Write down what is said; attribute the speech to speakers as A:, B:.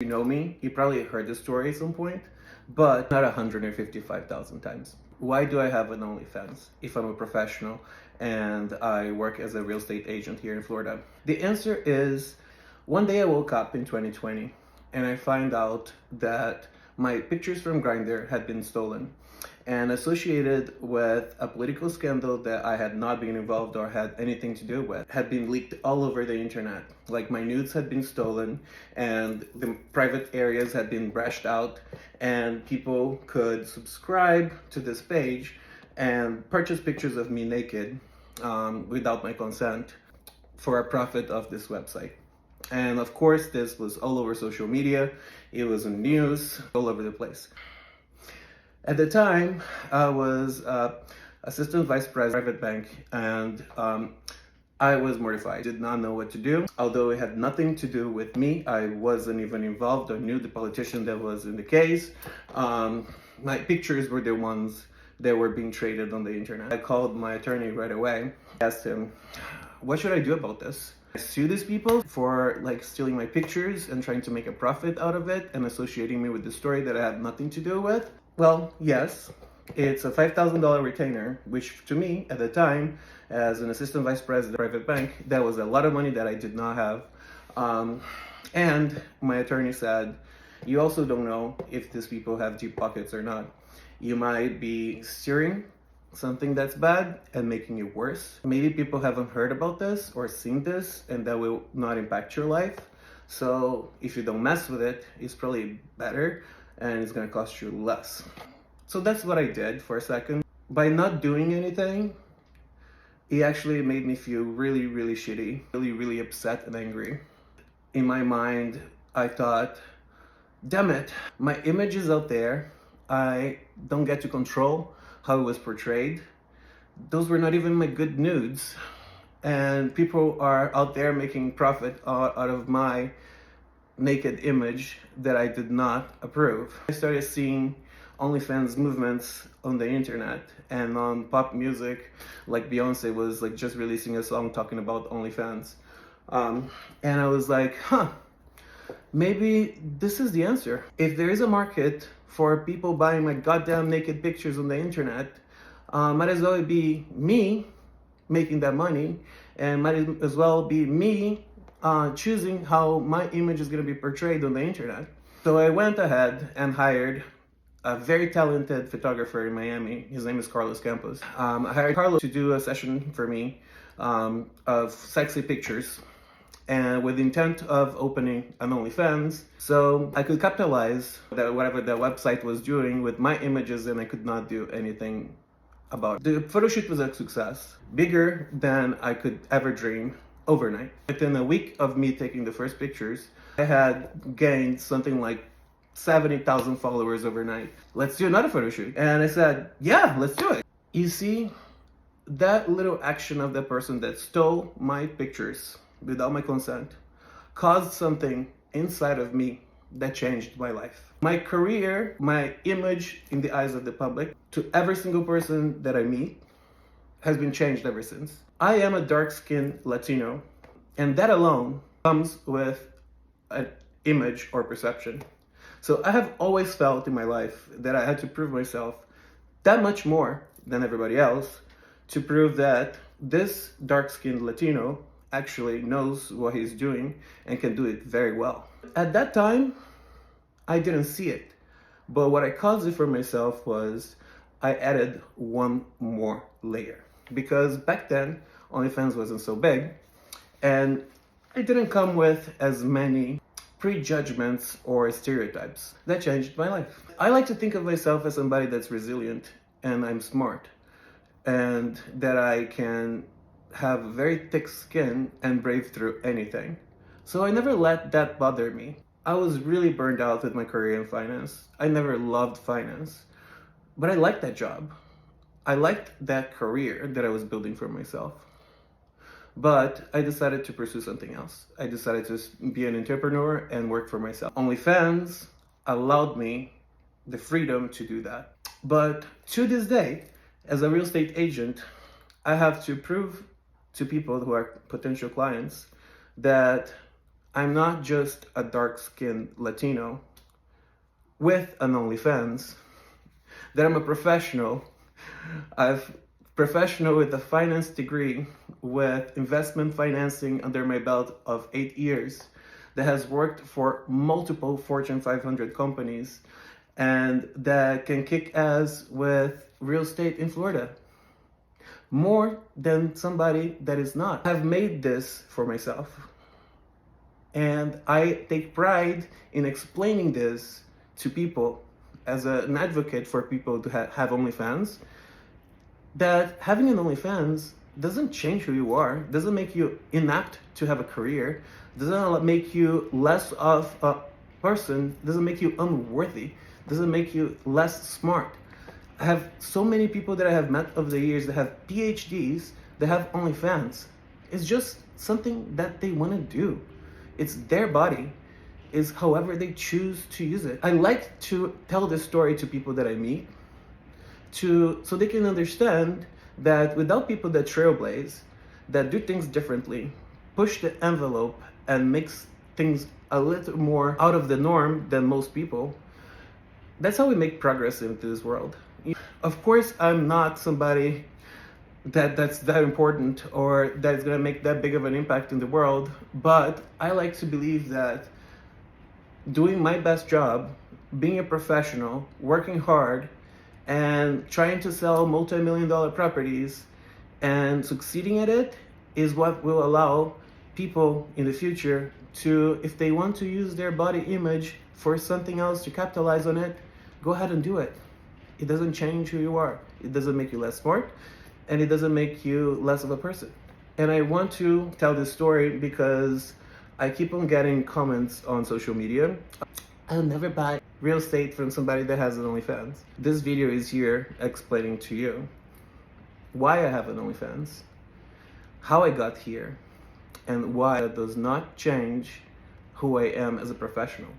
A: you know me, you probably heard the story at some point, but not 155,000 times. Why do I have an OnlyFans if I'm a professional and I work as a real estate agent here in Florida? The answer is, one day I woke up in 2020 and I find out that my pictures from Grindr had been stolen and associated with a political scandal that I had not been involved or had anything to do with, had been leaked all over the internet. Like, my nudes had been stolen and the private areas had been brushed out, and people could subscribe to this page and purchase pictures of me naked without my consent for a profit of this website. And of course, this was all over social media. It was in news, all over the place. At the time, I was assistant vice president of a private bank, and I was mortified. Did not know what to do. Although it had nothing to do with me, I wasn't even involved or knew the politician that was in the case. My pictures were the ones that were being traded on the internet. I called my attorney right away, asked him, what should I do about this? I sue these people for stealing my pictures and trying to make a profit out of it and associating me with the story that I had nothing to do with? Well, yes, it's a $5,000 retainer, which to me at the time, as an assistant vice president of a private bank, that was a lot of money that I did not have. And my attorney said, you also don't know if these people have deep pockets or not. You might be steering something that's bad and making it worse. Maybe people haven't heard about this or seen this, and that will not impact your life. So if you don't mess with it, it's probably better and it's gonna cost you less. So that's what I did for a second. By not doing anything, it actually made me feel really, really shitty, really, really upset and angry. In my mind, I thought, damn it, my image is out there. I don't get to control how it was portrayed. Those were not even my good nudes. And people are out there making profit out of my naked image that I did not approve. I started seeing OnlyFans movements on the internet and on pop music, like Beyonce was just releasing a song talking about OnlyFans. And I was like, maybe this is the answer. If there is a market for people buying my goddamn naked pictures on the internet, might as well be me making that money, and might as well be me choosing how my image is going to be portrayed on the internet. So I went ahead and hired a very talented photographer in Miami. His name is Carlos Campos. I hired Carlos to do a session for me of sexy pictures, and with the intent of opening an OnlyFans, so I could capitalize whatever the website was doing with my images, and I could not do anything about it. The photo shoot was a success, bigger than I could ever dream, overnight. Within a week of me taking the first pictures, I had gained something like 70,000 followers overnight. Let's do another photo shoot. And I said, yeah, let's do it. You see, that little action of the person that stole my pictures without my consent caused something inside of me that changed my life. My career, my image in the eyes of the public, to every single person that I meet, has been changed ever since. I am a dark-skinned Latino, and that alone comes with an image or perception. So I have always felt in my life that I had to prove myself that much more than everybody else to prove that this dark-skinned Latino actually knows what he's doing and can do it very well. At that time, I didn't see it. But what I caused it for myself was I added one more layer. Because back then, OnlyFans wasn't so big, and it didn't come with as many prejudgments or stereotypes. That changed my life. I like to think of myself as somebody that's resilient, and I'm smart, and that I can have very thick skin and brave through anything. So I never let that bother me. I was really burned out with my career in finance. I never loved finance, but I liked that job. I liked that career that I was building for myself. But I decided to pursue something else. I decided to be an entrepreneur and work for myself. OnlyFans allowed me the freedom to do that. But to this day, as a real estate agent, I have to prove to people who are potential clients that I'm not just a dark-skinned Latino with an OnlyFans, that I'm a professional. I've professional with a finance degree with investment financing under my belt of 8 years, that has worked for multiple Fortune 500 companies, and that can kick ass with real estate in Florida more than somebody that is not. I've made this for myself, and I take pride in explaining this to people as an advocate for people to have OnlyFans, that having an OnlyFans doesn't change who you are, doesn't make you inapt to have a career, doesn't make you less of a person, doesn't make you unworthy, doesn't make you less smart. I have so many people that I have met over the years that have PhDs, that have OnlyFans. It's just something that they want to do. It's their body. Is however they choose to use it. I like to tell this story to people that I meet, so they can understand that without people that trailblaze, that do things differently, push the envelope and makes things a little more out of the norm than most people, that's how we make progress into this world. Of course, I'm not somebody that's that important or that's gonna make that big of an impact in the world, but I like to believe that doing my best job, being a professional, working hard, and trying to sell multi-million-dollar properties and succeeding at it is what will allow people in the future to, if they want to use their body image for something else to capitalize on it, go ahead and do it. It doesn't change who you are. It doesn't make you less smart, and it doesn't make you less of a person. And I want to tell this story because I keep on getting comments on social media. I'll never buy real estate from somebody that has an OnlyFans. This video is here explaining to you why I have an OnlyFans, how I got here, and why it does not change who I am as a professional.